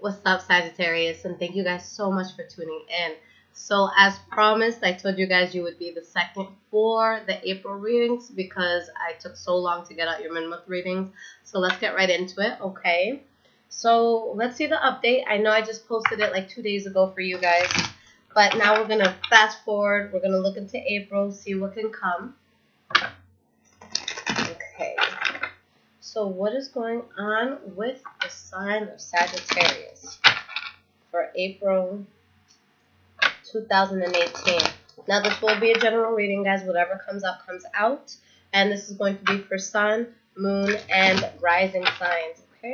What's up, Sagittarius? And thank you guys so much for tuning in. So, as promised, I told you guys you would be the second for the April readings because I took so long to get out your mid-month readings. So, let's get right into it, okay? So, let's see the update. I know I just posted it like 2 days ago for you guys. But now we're going to fast forward. We're going to look into April, see what can come. Okay. So what is going on with the sign of Sagittarius for April 2018? Now this will be a general reading, guys. Whatever comes out, comes out. And this is going to be for Sun, Moon, and Rising signs, okay?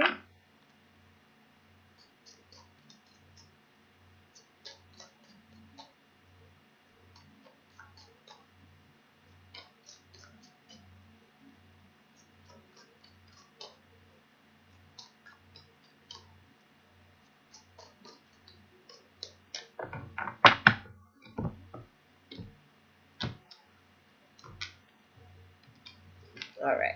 All right.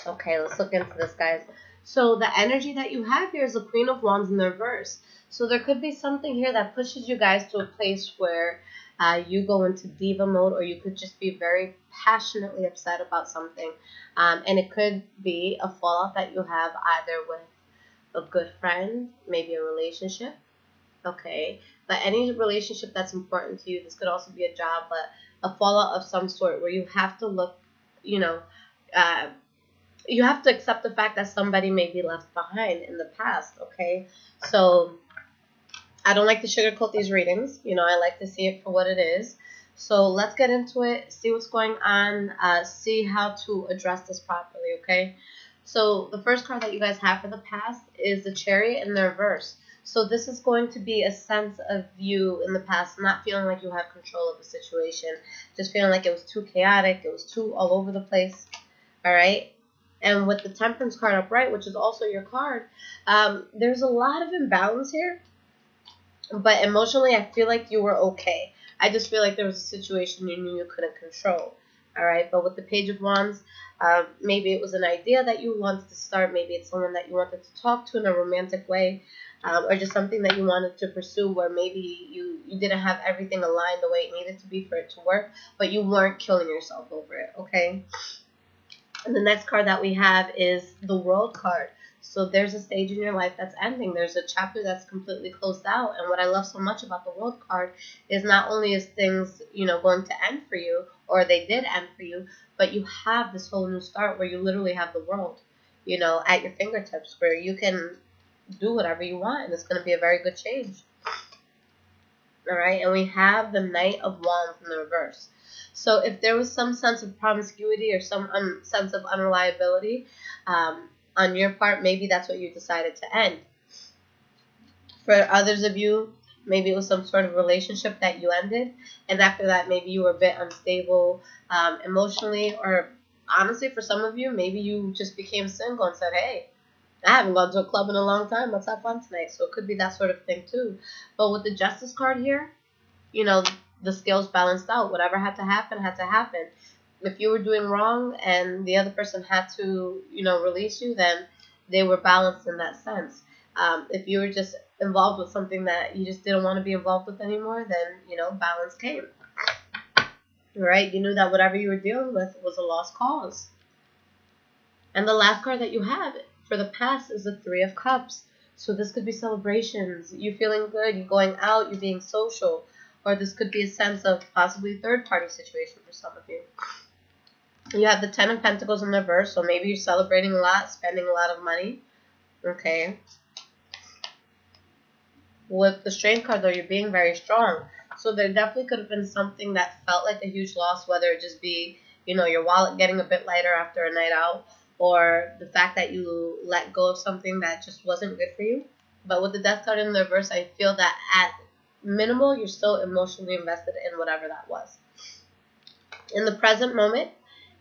Okay, let's look into this, guys. So the energy that you have here is the Queen of Wands in the reverse. So there could be something here that pushes you guys to a place where you go into diva mode, or you could just be very passionately upset about something. And it could be a fallout that you have either with a good friend, maybe a relationship, okay? But any relationship that's important to you, this could also be a job, but a fallout of some sort where you have to look, you know, you have to accept the fact that somebody may be left behind in the past, okay? So I don't like to sugarcoat these readings. You know, I like to see it for what it is. So let's get into it, see what's going on, see how to address this properly, okay? So the first card that you guys have for the past is the Chariot in the reverse. So this is going to be a sense of you in the past not feeling like you have control of the situation, just feeling like it was too chaotic, it was too all over the place, all right? And with the Temperance card upright, which is also your card, there's a lot of imbalance here. But emotionally, I feel like you were okay. I just feel like there was a situation you knew you couldn't control. All right. But with the Page of Wands, maybe it was an idea that you wanted to start. Maybe it's someone that you wanted to talk to in a romantic way, or just something that you wanted to pursue where maybe you didn't have everything aligned the way it needed to be for it to work, but you weren't killing yourself over it. Okay. And the next card that we have is the World card. So there's a stage in your life that's ending. There's a chapter that's completely closed out. And what I love so much about the World card is not only is things, you know, going to end for you, or they did end for you, but you have this whole new start where you literally have the world, you know, at your fingertips, where you can do whatever you want. And it's going to be a very good change. All right. And we have the Knight of Wands in the reverse. So if there was some sense of promiscuity or some sense of unreliability on your part, maybe that's what you decided to end. For others of you, maybe it was some sort of relationship that you ended, and after that, maybe you were a bit unstable emotionally, or honestly, for some of you, maybe you just became single and said, hey, I haven't gone to a club in a long time. Let's have fun tonight. So it could be that sort of thing too. But with the Justice card here, you know, the scales balanced out. Whatever had to happen, had to happen. If you were doing wrong and the other person had to, you know, release you, then they were balanced in that sense. If you were just involved with something that you just didn't want to be involved with anymore, then, you know, balance came. Right? You knew that whatever you were dealing with was a lost cause. And the last card that you have for the past is the Three of Cups. So this could be celebrations, you feeling good, you going out, you being social. Or this could be a sense of possibly third-party situation for some of you. You have the Ten of Pentacles in the reverse, so maybe you're celebrating a lot, spending a lot of money. Okay. With the Strength card, though, you're being very strong. So there definitely could have been something that felt like a huge loss, whether it just be, you know, your wallet getting a bit lighter after a night out, or the fact that you let go of something that just wasn't good for you. But with the Death card in the reverse, I feel that at minimal, you're still emotionally invested in whatever that was. In the present moment,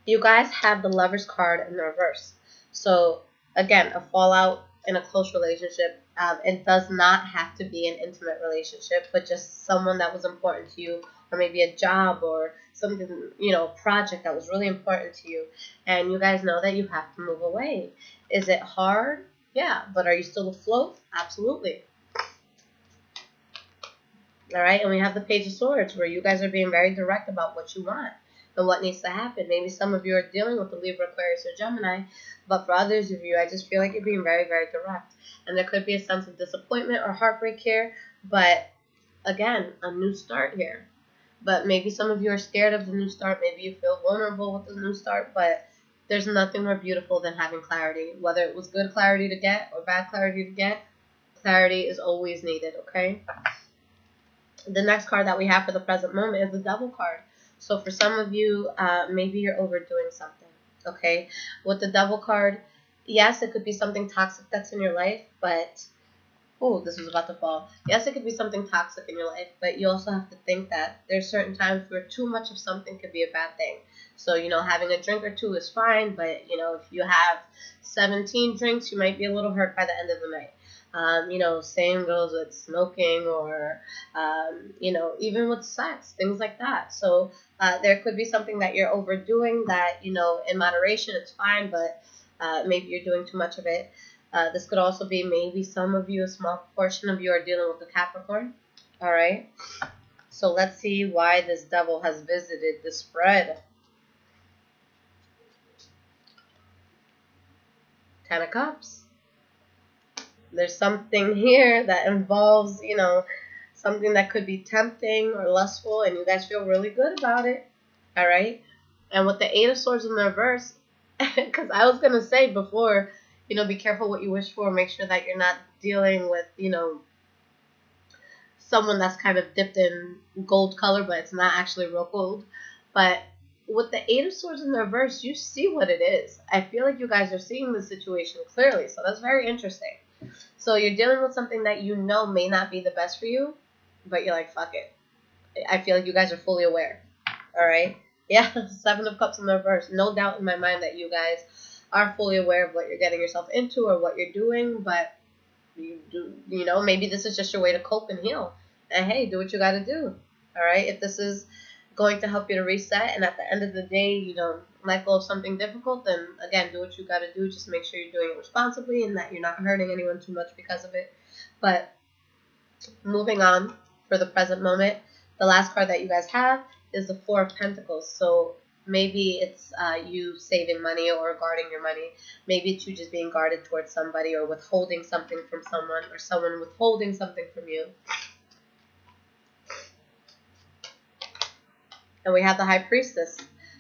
you guys have the Lover's card in the reverse. So again, a fallout in a close relationship. It does not have to be an intimate relationship, but just someone that was important to you, or maybe a job or something, you know, project that was really important to you. And you guys know that you have to move away. Is it hard? Yeah. But are you still afloat? Absolutely. All right. And we have the Page of Swords, where you guys are being very direct about what you want and what needs to happen. Maybe some of you are dealing with the Libra, Aquarius, or Gemini, but for others of you, I just feel like you're being very, very direct. And there could be a sense of disappointment or heartbreak here, but again, a new start here. But maybe some of you are scared of the new start. Maybe you feel vulnerable with the new start, but there's nothing more beautiful than having clarity. Whether it was good clarity to get or bad clarity to get, clarity is always needed, okay? The next card that we have for the present moment is the Devil card. So for some of you, maybe you're overdoing something, okay? With the Devil card, yes, it could be something toxic that's in your life, but, oh, this was about to fall. Yes, it could be something toxic in your life, but you also have to think that there's certain times where too much of something could be a bad thing. So, you know, having a drink or two is fine, but, you know, if you have 17 drinks, you might be a little hurt by the end of the night. You know, same goes with smoking or, you know, even with sex, things like that. So there could be something that you're overdoing that, you know, in moderation, it's fine, but maybe you're doing too much of it. This could also be maybe some of you, a small portion of you are dealing with the Capricorn. All right. So let's see why this Devil has visited the spread. Ten of Cups. There's something here that involves, you know, something that could be tempting or lustful, and you guys feel really good about it. All right. And with the Eight of Swords in the reverse, because I was going to say before, you know, be careful what you wish for. Make sure that you're not dealing with, you know, someone that's kind of dipped in gold color, but it's not actually real gold. But with the Eight of Swords in the reverse, you see what it is. I feel like you guys are seeing the situation clearly. So that's very interesting. So you're dealing with something that you know may not be the best for you, but you're like, fuck it. I feel like you guys are fully aware. All right? Yeah, Seven of Cups in the reverse. No doubt in my mind that you guys are fully aware of what you're getting yourself into or what you're doing, but you know, maybe this is just your way to cope and heal. And hey, do what you got to do. All right? If this is going to help you to reset, and at the end of the day, you know, let go of something difficult, then again, do what you got to do. Just make sure you're doing it responsibly and that you're not hurting anyone too much because of it. But moving on for the present moment, the last card that you guys have is the Four of Pentacles. So maybe it's you saving money or guarding your money. Maybe it's you just being guarded towards somebody or withholding something from someone or someone withholding something from you. And we have the High Priestess.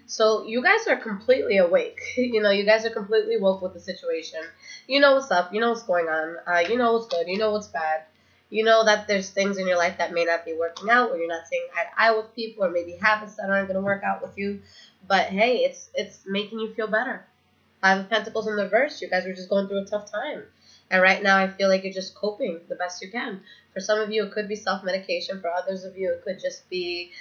So you guys are completely awake. You know, you guys are completely woke with the situation. You know what's up. You know what's going on. You know what's good. You know what's bad. You know that there's things in your life that may not be working out, or you're not seeing eye to eye with people, or maybe habits that aren't going to work out with you. But hey, it's making you feel better. Five of Pentacles in the reverse. You guys are just going through a tough time. And right now I feel like you're just coping the best you can. For some of you, it could be self-medication. For others of you, it could just be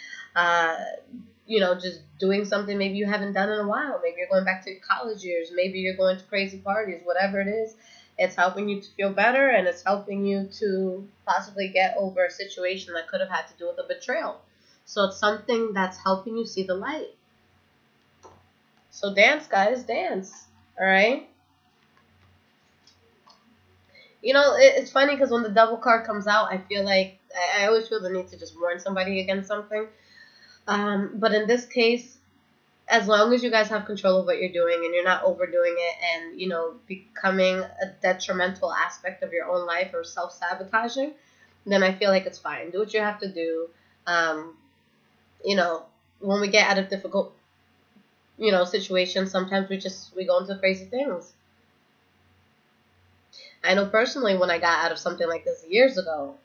you know, just doing something maybe you haven't done in a while. Maybe you're going back to your college years. Maybe you're going to crazy parties. Whatever it is, it's helping you to feel better, and it's helping you to possibly get over a situation that could have had to do with a betrayal. So it's something that's helping you see the light. So dance, guys, dance. All right? You know, it's funny because when the Devil card comes out, I feel like I always feel the need to just warn somebody against something. But in this case, as long as you guys have control of what you're doing and you're not overdoing it and, you know, becoming a detrimental aspect of your own life or self-sabotaging, then I feel like it's fine. Do what you have to do. You know, when we get out of difficult, you know, situations, sometimes we go into crazy things. I know personally when I got out of something like this years ago,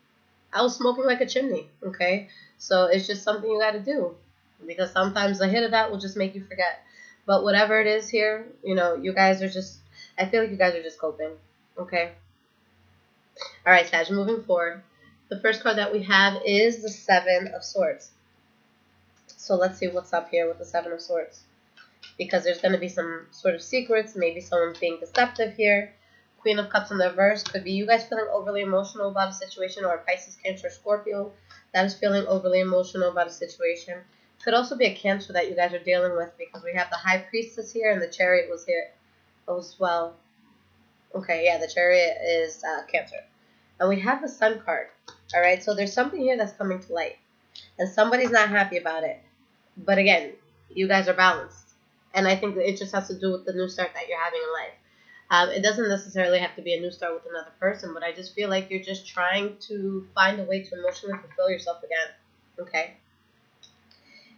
I was smoking like a chimney, okay? So it's just something you got to do, because sometimes a hit of that will just make you forget. But whatever it is here, you know, you guys are just, I feel like you guys are just coping, okay? All right, Sag, moving forward. The first card that we have is the Seven of Swords. So let's see what's up here with the Seven of Swords, because there's going to be some sort of secrets, maybe someone's being deceptive here. Queen of Cups in the reverse could be you guys feeling overly emotional about a situation, or a Pisces, Cancer, Scorpio that is feeling overly emotional about a situation. Could also be a Cancer that you guys are dealing with, because we have the High Priestess here and the Chariot was here as well. Okay, yeah, the Chariot is Cancer. And we have the Sun card. All right, so there's something here that's coming to light. And somebody's not happy about it. But again, you guys are balanced. And I think that it just has to do with the new start that you're having in life. It doesn't necessarily have to be a new start with another person, but I just feel like you're just trying to find a way to emotionally fulfill yourself again. Okay?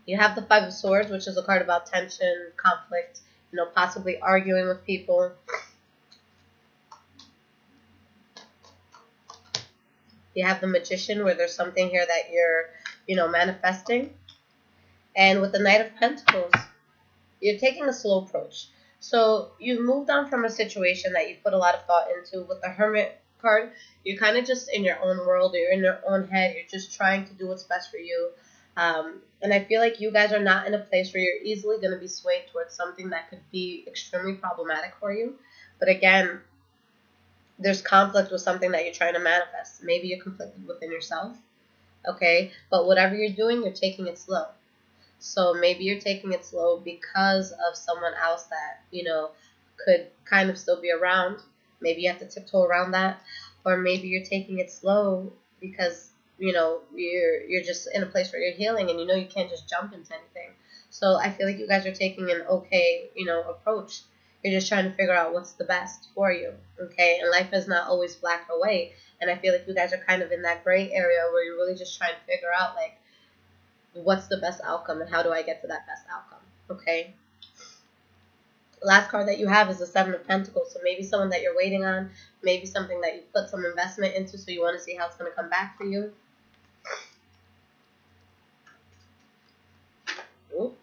You have the Five of Swords, which is a card about tension, conflict, possibly arguing with people. You have the Magician, where there's something here that you're, manifesting. And with the Knight of Pentacles, you're taking a slow approach. So you've moved on from a situation that you put a lot of thought into. With the Hermit card, you're kind of just in your own world, or you're in your own head. You're just trying to do what's best for you. And I feel like you guys are not in a place where you're easily going to be swayed towards something that could be extremely problematic for you. But again, there's conflict with something that you're trying to manifest. Maybe you're conflicted within yourself. Okay? But whatever you're doing, you're taking it slow. So maybe you're taking it slow because of someone else that, could kind of still be around. Maybe you have to tiptoe around that. Or maybe you're taking it slow because, you're just in a place where you're healing and you can't just jump into anything. So I feel like you guys are taking an okay, approach. You're just trying to figure out what's the best for you, okay? And life is not always black or white. And I feel like you guys are kind of in that gray area where you're really just trying to figure out, like, what's the best outcome and how do I get to that best outcome, okay? Last card that you have is the Seven of Pentacles. So maybe someone that you're waiting on, maybe something that you put some investment into, so you want to see how it's going to come back for you. Ooh,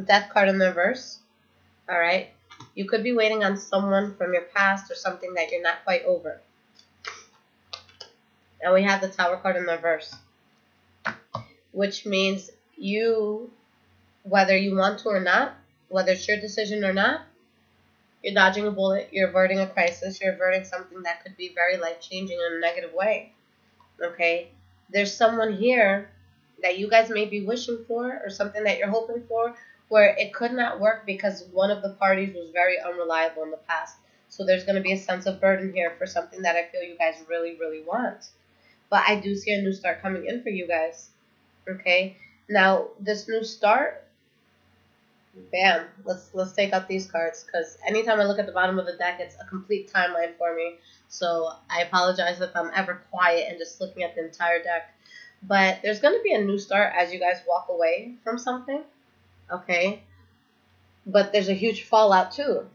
Death card in the reverse. All right. You could be waiting on someone from your past or something that you're not quite over. And we have the Tower card in the reverse, which means you, whether you want to or not, whether it's your decision or not, you're dodging a bullet, you're averting a crisis, you're averting something that could be very life-changing in a negative way, okay? There's someone here that you guys may be wishing for, or something that you're hoping for, where it could not work because one of the parties was very unreliable in the past. So there's going to be a sense of burden here for something that I feel you guys really, really want. But I do see a new start coming in for you guys, okay? Now, this new start, bam, let's take out these cards, because anytime I look at the bottom of the deck, it's a complete timeline for me. So I apologize if I'm ever quiet and just looking at the entire deck. But there's going to be a new start as you guys walk away from something, okay? But there's a huge fallout too.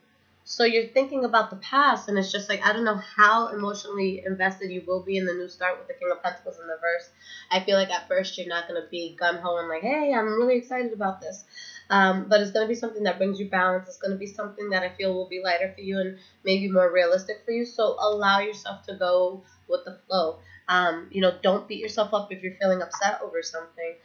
So you're thinking about the past, and it's just like, I don't know how emotionally invested you will be in the new start with the King of Pentacles in the reverse. I feel like at first you're not going to be gung-ho and like, hey, I'm really excited about this. But it's going to be something that brings you balance. It's going to be something that I feel will be lighter for you and maybe more realistic for you. So allow yourself to go with the flow. Don't beat yourself up if you're feeling upset over something.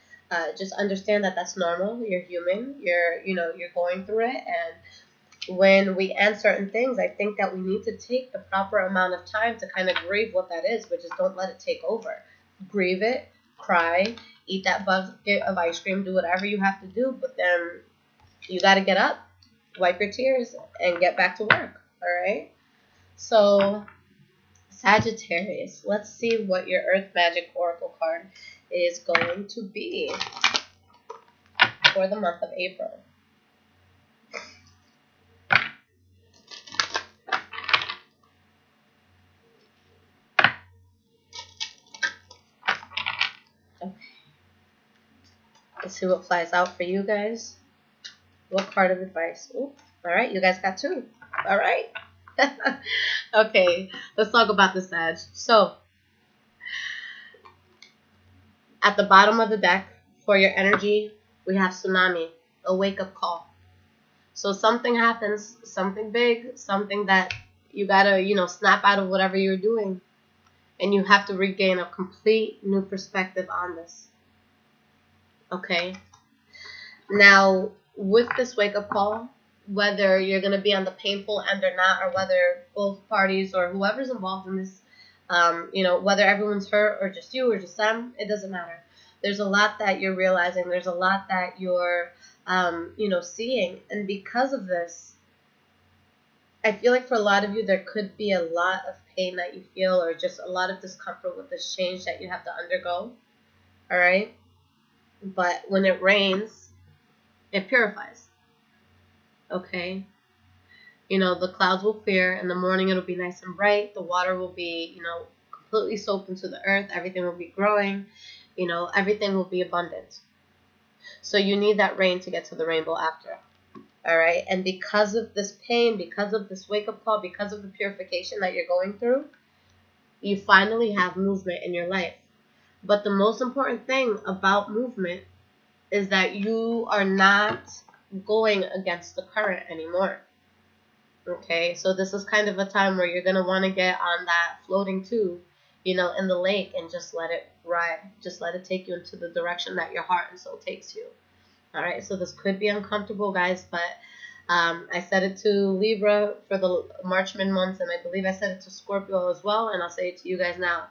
Just understand that that's normal. You're human. You're going through it. And when we end certain things, I think that we need to take the proper amount of time to kind of grieve what that is, but just don't let it take over. Grieve it, cry, eat that bucket of ice cream, do whatever you have to do, but then you got to get up, wipe your tears, and get back to work, all right? So, Sagittarius, let's see what your Earth Magic Oracle card is going to be for the month of April. Okay. Let's see what flies out for you guys. What card of advice? Ooh, all right, you guys got two. All right. Okay, let's talk about the Sag. So, at the bottom of the deck, for your energy, we have tsunami, a wake-up call. So something happens, something big, something that you gotta, snap out of whatever you're doing. And you have to regain a complete new perspective on this. Okay? Now, with this wake-up call, whether you're going to be on the painful end or not, or whether both parties or whoever's involved in this, whether everyone's hurt or just you or just them, it doesn't matter. There's a lot that you're realizing. There's a lot that you're, seeing. And because of this, I feel like for a lot of you, there could be a lot of pain that you feel, or just a lot of discomfort with this change that you have to undergo. All right? But when it rains, it purifies. Okay? The clouds will clear. In the morning, it'll be nice and bright. The water will be, completely soaked into the earth. Everything will be growing. Everything will be abundant. So you need that rain to get to the rainbow after. All right? And because of this pain, because of this wake-up call, because of the purification that you're going through, you finally have movement in your life. But the most important thing about movement is that you are not going against the current anymore. Okay? So this is kind of a time where you're going to want to get on that floating tube, in the lake, and just let it ride. Just let it take you into the direction that your heart and soul takes you. All right, so this could be uncomfortable, guys, but I said it to Libra for the March mid-months, and I believe I said it to Scorpio as well, and I'll say it to you guys now.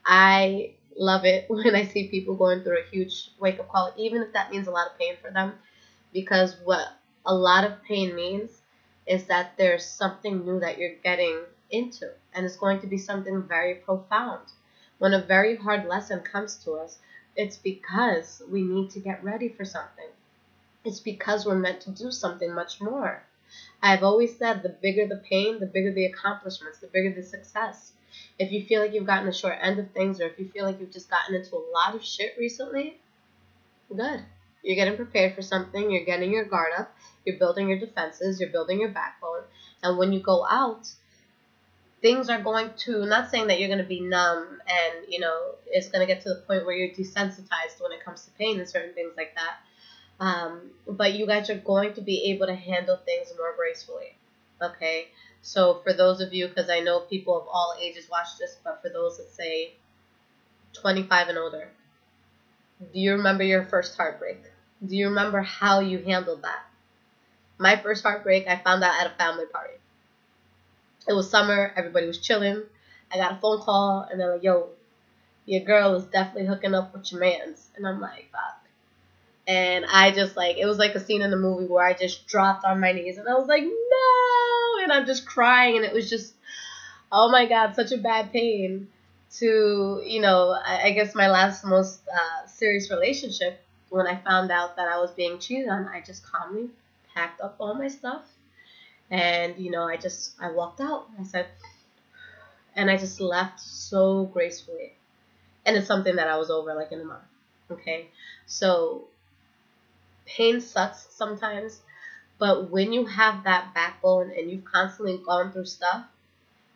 I love it when I see people going through a huge wake-up call, even if that means a lot of pain for them, because what a lot of pain means is that there's something new that you're getting into, and it's going to be something very profound. When a very hard lesson comes to us, it's because we need to get ready for something. It's because we're meant to do something much more. I've always said the bigger the pain, the bigger the accomplishments, the bigger the success. If you feel like you've gotten the short end of things, or if you feel like you've just gotten into a lot of shit recently, good. You're getting prepared for something. You're getting your guard up. You're building your defenses. You're building your backbone. And when you go out, things are going to, not saying that you're going to be numb and, it's going to get to the point where you're desensitized when it comes to pain and certain things like that. But you guys are going to be able to handle things more gracefully. Okay? So for those of you, because I know people of all ages watch this, but for those that say 25 and older, do you remember your first heartbreak? Do you remember how you handled that? My first heartbreak, I found out at a family party. It was summer. Everybody was chilling. I got a phone call, and they're like, yo, your girl is definitely hooking up with your mans. And I'm like, fuck. And I just, it was like a scene in the movie where I just dropped on my knees, and I was like, no! And I'm just crying, and it was just, oh my God, such a bad pain to, I guess my last most serious relationship, when I found out that I was being cheated on, I just calmly packed up all my stuff. And, I walked out. I said, and I just left so gracefully. And it's something that I was over in a month. Okay? So, pain sucks sometimes. But when you have that backbone and you've constantly gone through stuff,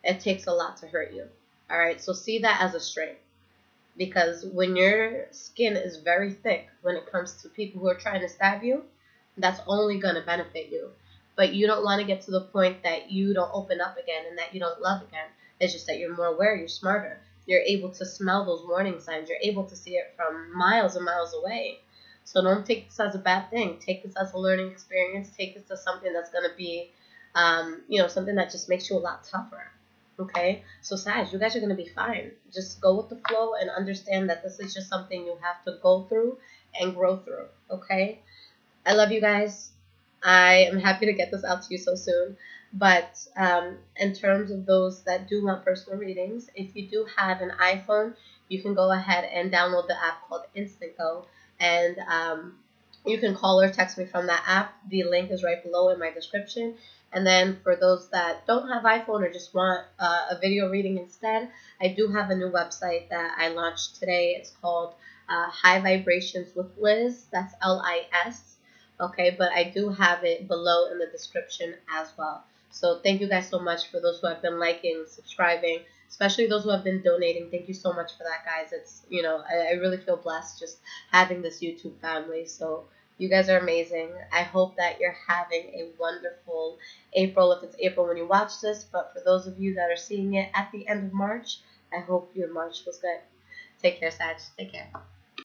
it takes a lot to hurt you. All right? So, see that as a strength. Because when your skin is very thick when it comes to people who are trying to stab you, that's only going to benefit you. But you don't want to get to the point that you don't open up again and that you don't love again. It's just that you're more aware, you're smarter. You're able to smell those warning signs. You're able to see it from miles and miles away. So don't take this as a bad thing. Take this as a learning experience. Take this as something that's going to be, something that just makes you a lot tougher. Okay? So, Sag, you guys are going to be fine. Just go with the flow and understand that this is just something you have to go through and grow through. Okay? I love you guys. I am happy to get this out to you so soon. But in terms of those that do want personal readings, if you do have an iPhone, you can go ahead and download the app called InstantGo. And you can call or text me from that app. The link is right below in my description. And then for those that don't have iPhone or just want a video reading instead, I do have a new website that I launched today. It's called High Vibrations with Liz. That's LIS. Okay, but I do have it below in the description as well. So thank you guys so much for those who have been liking, subscribing, especially those who have been donating. Thank you so much for that, guys. It's, I really feel blessed just having this YouTube family. So you guys are amazing. I hope that you're having a wonderful April, if it's April when you watch this. But for those of you that are seeing it at the end of March, I hope your March was good. Take care, Sag. Take care.